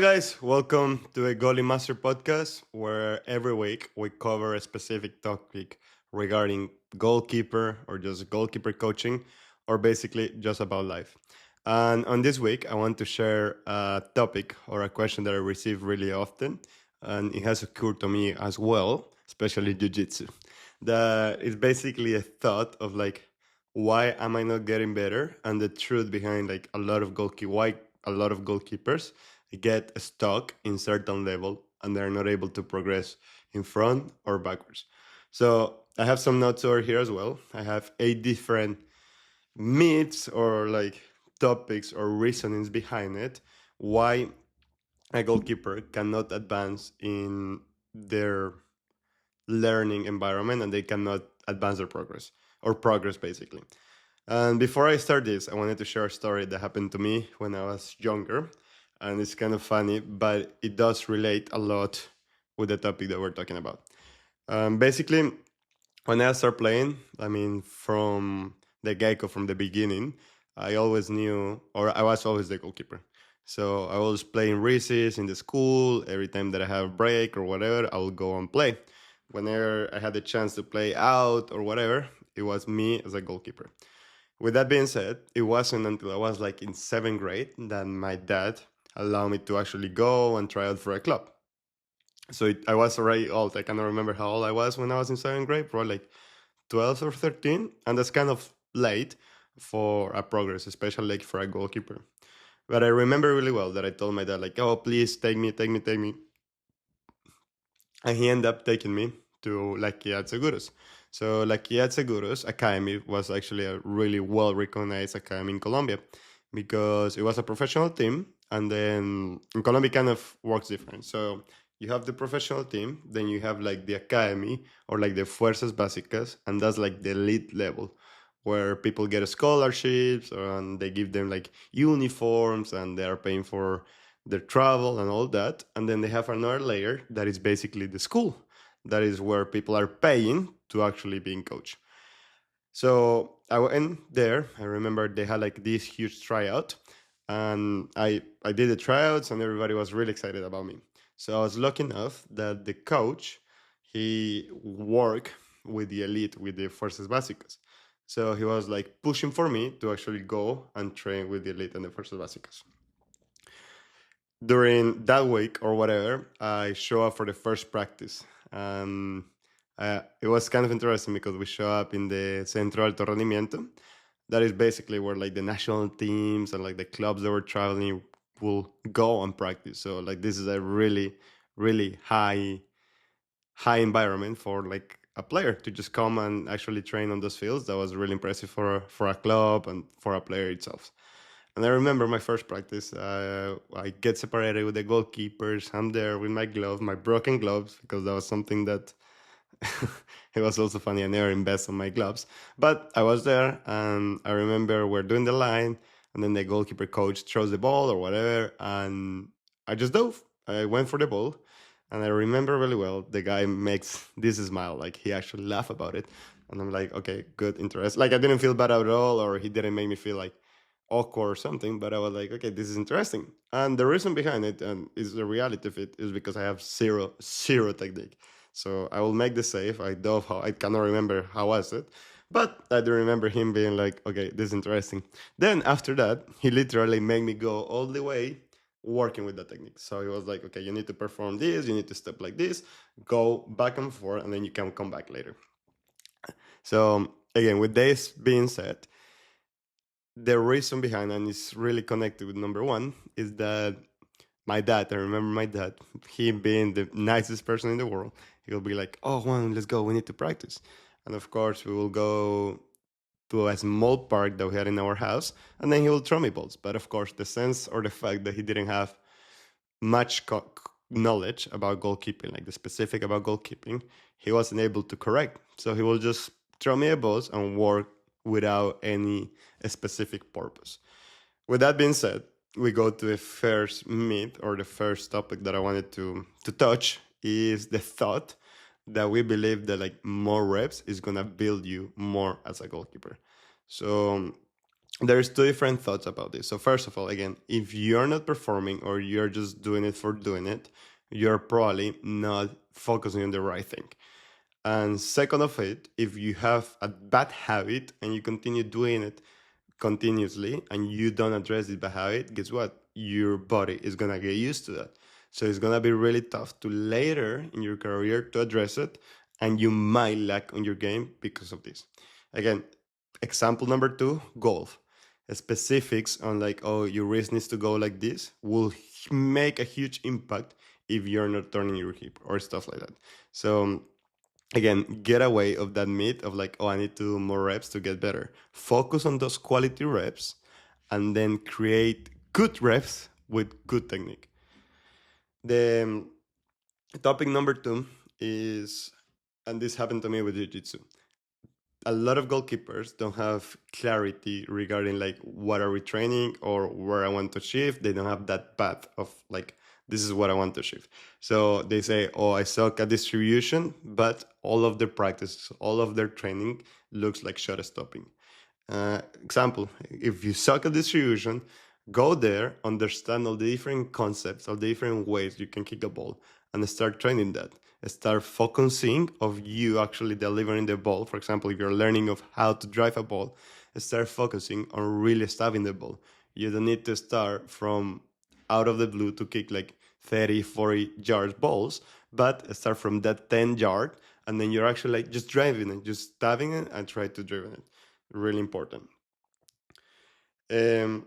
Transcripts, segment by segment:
Guys, welcome to a Goalie Master podcast where every week we cover a specific topic regarding goalkeeper or just goalkeeper coaching or basically just about life. And on this week, I want to share a topic or a question that I receive really often, and it has occurred to me as well, especially jiu-jitsu. That is basically a thought of like, why am I not getting better? And the truth behind like why a lot of goalkeepers get stuck in certain level and they're not able to progress in front or backwards. So I have some notes over here as well. I have 8 different myths or like topics or reasonings behind it why a goalkeeper cannot advance in their learning environment and they cannot advance their progress basically. And before I start this, I wanted to share a story that happened to me when I was younger. And it's kind of funny, but it does relate a lot with the topic that we're talking about. Basically, when I started playing, I mean, from the get-go, from the beginning, I always knew, or I was always the goalkeeper. So I was playing recess in the school. Every time that I have a break or whatever, I will go and play. Whenever I had the chance to play out or whatever, it was me as a goalkeeper. With that being said, it wasn't until I was like in 7th grade that my dad allowed me to actually go and try out for a club. So I was already old. I cannot remember how old I was when I was in 7th grade, probably like 12 or 13. And that's kind of late for a progress, especially like for a goalkeeper. But I remember really well that I told my dad, like, oh, please take me, take me, take me. And he ended up taking me to La Equidad Seguros. So La Equidad Seguros Academy was actually a really well recognized academy in Colombia because it was a professional team. And then in Colombia, kind of works different. So you have the professional team, then you have like the academy or like the Fuerzas Básicas, and that's like the elite level where people get scholarships and they give them like uniforms and they are paying for their travel and all that. And then they have another layer that is basically the school. That is where people are paying to actually being coached. So I went there. I remember they had like this huge tryout, and I did the tryouts, and everybody was really excited about me. So I was lucky enough that the coach he worked with the elite with the Fuerzas Básicas. So he was like pushing for me to actually go and train with the elite and the Fuerzas Básicas. During that week or whatever, I show up for the first practice. It was kind of interesting because we show up in the Centro Alto Rendimiento. That is basically where like the national teams and like the clubs that were traveling will go and practice. So like this is a really, really high environment for like a player to just come and actually train on those fields. That was really impressive for a club and for a player itself. And I remember my first practice. I get separated with the goalkeepers. I'm there with my gloves, my broken gloves, because that was something that it was also funny. I never invest on my gloves, but I was there, and I remember we're doing the line, and then the goalkeeper coach throws the ball or whatever, and I just dove. I went for the ball, and I remember really well. The guy makes this smile, like he actually laughed about it, and I'm like, okay, good, interest. Like I didn't feel bad at all, or he didn't make me feel like awkward or something, but I was like, okay, this is interesting. And the reason behind it, and is the reality of it, is because I have zero technique. So I will make the save. I dove how I cannot remember how was it, but I do remember him being like, okay, this is interesting. Then after that, he literally made me go all the way working with the technique. So he was like, okay, you need to perform this, you need to step like this, go back and forth, and then you can come back later. So again, with this being said, the reason behind, and it's really connected with number one, is that my dad, I remember my dad, he being the nicest person in the world, he'll be like, oh, Juan, let's go, we need to practice. And of course, we will go to a small park that we had in our house, and then he will throw me balls. But of course, the sense or the fact that he didn't have much knowledge about goalkeeping, like the specific about goalkeeping, he wasn't able to correct. So he will just throw me a ball and work without any specific purpose. With that being said, we go to the first myth or the first topic that I wanted to touch is the thought that we believe that like more reps is gonna build you more as a goalkeeper. So there's two different thoughts about this. So first of all, again, if you're not performing or you're just doing it for doing it, you're probably not focusing on the right thing. And second of it, if you have a bad habit and you continue doing it continuously and you don't address this bad habit, guess what? Your body is gonna get used to that. So it's gonna be really tough to later in your career to address it, and you might lack on your game because of this. Again, example number two, golf. Specifics on like, oh, your wrist needs to go like this will make a huge impact if you're not turning your hip or stuff like that. So again, get away of that myth of like, oh, I need to do more reps to get better. Focus on those quality reps and then create good reps with good technique. The topic number two is, and this happened to me with jiu-jitsu, a lot of goalkeepers don't have clarity regarding like what are we training or where I want to achieve. They don't have that path of like, this is what I want to achieve. So they say, oh, I suck at distribution, but all of their practice, all of their training looks like shot stopping. Example, if you suck at distribution, go there, understand all the different concepts, all the different ways you can kick a ball, and start training that. Start focusing of you actually delivering the ball. For example, if you're learning of how to drive a ball, start focusing on really stabbing the ball. You don't need to start from out of the blue to kick like 30, 40 yard balls, but start from that 10 yard, and then you're actually like just driving it, just stabbing it and try to drive it. Really important. Um,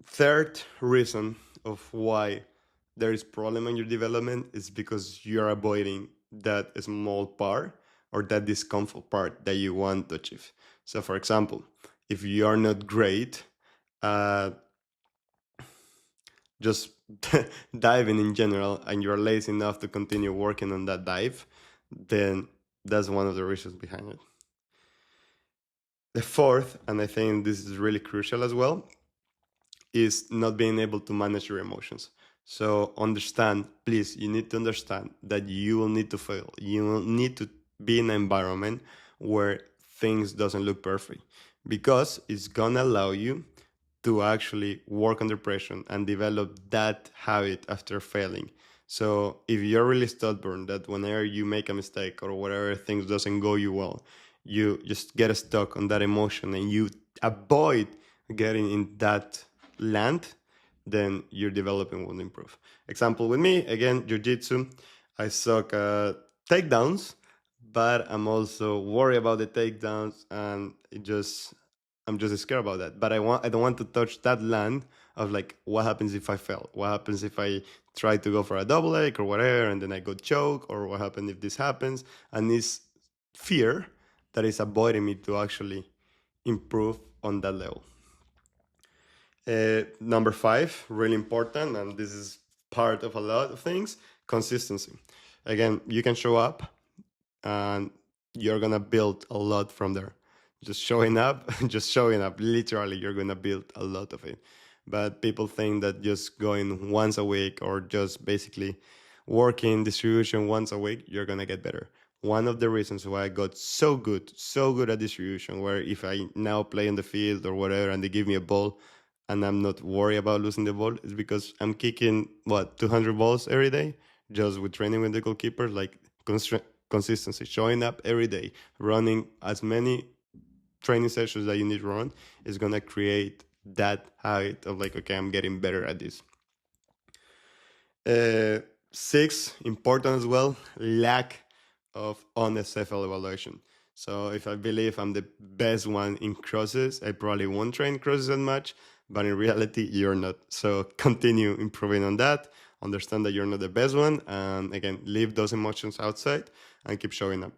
Third reason of why there is problem in your development is because you're avoiding that small part or that discomfort part that you want to achieve. So, for example, if you are not great at just diving in general and you're lazy enough to continue working on that dive, then that's one of the reasons behind it. The fourth, and I think this is really crucial as well, is not being able to manage your emotions. So understand, please, you need to understand that you will need to fail. You will need to be in an environment where things doesn't look perfect because it's gonna allow you to actually work under pressure and develop that habit after failing. So if you're really stubborn that whenever you make a mistake or whatever things doesn't go you well, you just get stuck on that emotion and you avoid getting in that land, then your development will improve. Example with me, again, jiu-jitsu. I suck at takedowns, but I'm also worried about the takedowns and I'm just scared about that. But I don't want to touch that land of like what happens if I fail? What happens if I try to go for a double leg or whatever and then I go choke, or what happens if this happens? And this fear that is avoiding me to actually improve on that level. Number five, really important, and this is part of a lot of things, consistency. Again, you can show up and you're gonna build a lot from there. Just showing up, just showing up, literally, you're gonna build a lot of it. But people think that just going once a week or just basically working distribution once a week, you're gonna get better. One of the reasons why I got so good at distribution, where if I now play in the field or whatever and they give me a ball and I'm not worried about losing the ball, is because I'm kicking, what, 200 balls every day just with training with the goalkeeper, like consistency, showing up every day, running as many training sessions that you need to run is gonna create that habit of like, okay, I'm getting better at this. Uh, Six, important as well, lack of honest self-evaluation. So if I believe I'm the best one in crosses, I probably won't train crosses as much, but in reality, you're not. So continue improving on that. Understand that you're not the best one, and again, leave those emotions outside and keep showing up.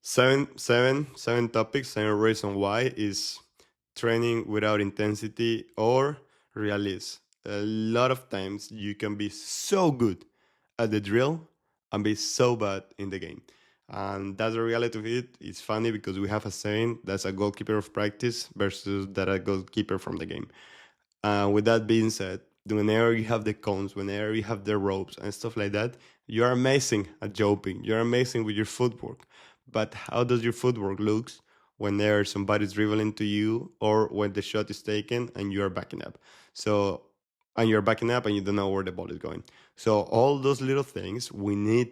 Seven topics, seven reasons why is training without intensity or realism. A lot of times you can be so good at the drill and be so bad in the game. And that's the reality of it. It's funny because we have a saying that's a goalkeeper of practice versus that a goalkeeper from the game. With that being said, whenever you have the cones, whenever you have the ropes and stuff like that, you're amazing at jumping. You're amazing with your footwork. But how does your footwork looks when there's somebody dribbling to you or when the shot is taken and you are backing up. So, and you're backing up and you don't know where the ball is going. So, all those little things we need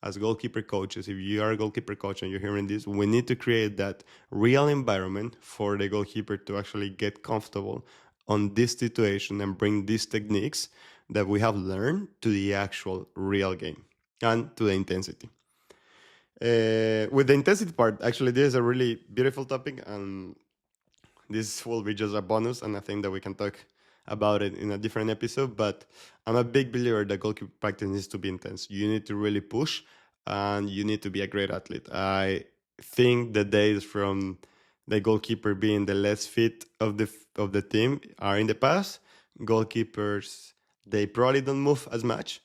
as goalkeeper coaches. If you are a goalkeeper coach and you're hearing this, we need to create that real environment for the goalkeeper to actually get comfortable on this situation and bring these techniques that we have learned to the actual real game and to the intensity. With the intensity part, actually, this is a really beautiful topic, and this will be just a bonus, and I think that we can talk about it in a different episode. But I'm a big believer that goalkeeper practice needs to be intense. You need to really push, and you need to be a great athlete. I think the days from the goalkeeper being the less fit of the team are in the past. Goalkeepers, they probably don't move as much,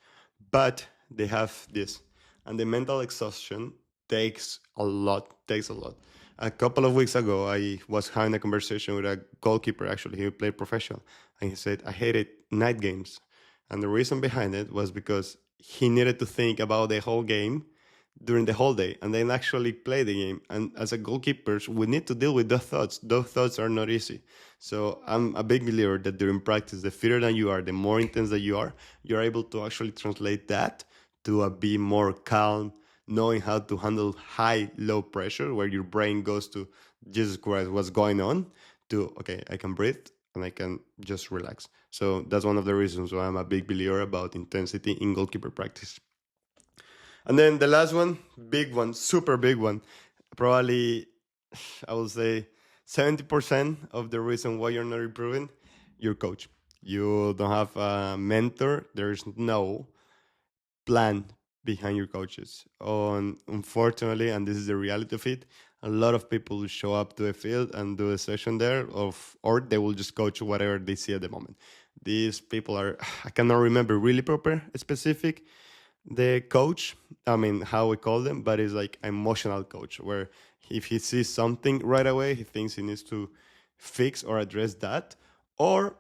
but they have this, and the mental exhaustion takes a lot. A couple of weeks ago, I was having a conversation with a goalkeeper. Actually, he played professional, and he said I hated night games, and the reason behind it was because he needed to think about the whole game during the whole day and then actually play the game. And as a goalkeepers, we need to deal with those thoughts. Those thoughts are not easy. So I'm a big believer that during practice, the fitter than you are, the more intense that you are, you're able to actually translate that to a be more calm, knowing how to handle high, low pressure, where your brain goes to Jesus Christ, what's going on, to okay, I can breathe and I can just relax. So that's one of the reasons why I'm a big believer about intensity in goalkeeper practice. And then the last one, big one, super big one, probably I will say 70% of the reason why you're not improving, your coach. You don't have a mentor. There's no plan behind your coaches. Unfortunately, and this is the reality of it, a lot of people show up to a field and do a session there, or they will just coach whatever they see at the moment. These people are, I cannot remember really proper specific the coach, I mean how we call them, but it's like emotional coach where if he sees something right away he thinks he needs to fix or address that, or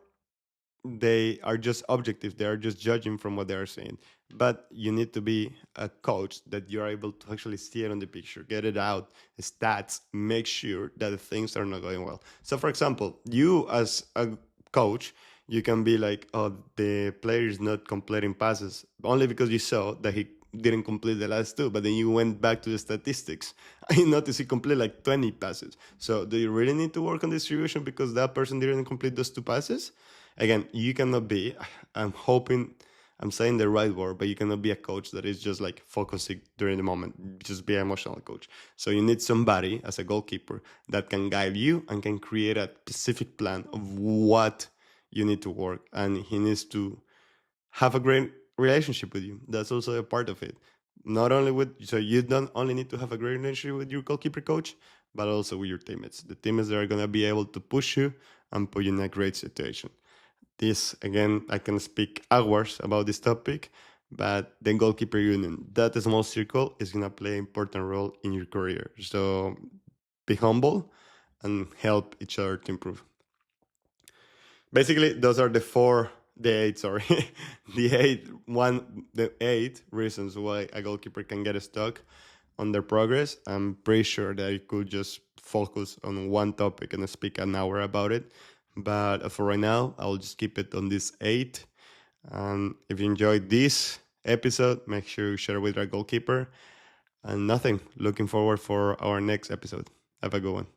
they are just objective, they are just judging from what they are saying. But you need to be a coach that you're able to actually see it on the picture, get it out, stats, make sure that the things are not going well. So for example, you as a coach, you can be like, oh, the player is not completing passes only because you saw that he didn't complete the last two, but then you went back to the statistics and you noticed he completed like 20 passes. So do you really need to work on distribution because that person didn't complete those two passes? Again, you cannot be, I'm hoping I'm saying the right word, but you cannot be a coach that is just like focusing during the moment. Just be an emotional coach. So you need somebody as a goalkeeper that can guide you and can create a specific plan of what you need to work. And he needs to have a great relationship with you. That's also a part of it. Not only with, so you don't only need to have a great relationship with your goalkeeper coach, but also with your teammates. The teammates that are going to be able to push you and put you in a great situation. This, again, I can speak hours about this topic, but the goalkeeper union, that small circle is going to play an important role in your career. So be humble and help each other to improve. Basically, those are the eight, sorry, the eight reasons why a goalkeeper can get stuck on their progress. I'm pretty sure that I could just focus on one topic and speak an hour about it. But for right now, I'll just keep it on this eight. And if you enjoyed this episode, make sure you share with our goalkeeper. And nothing, looking forward for our next episode. Have a good one.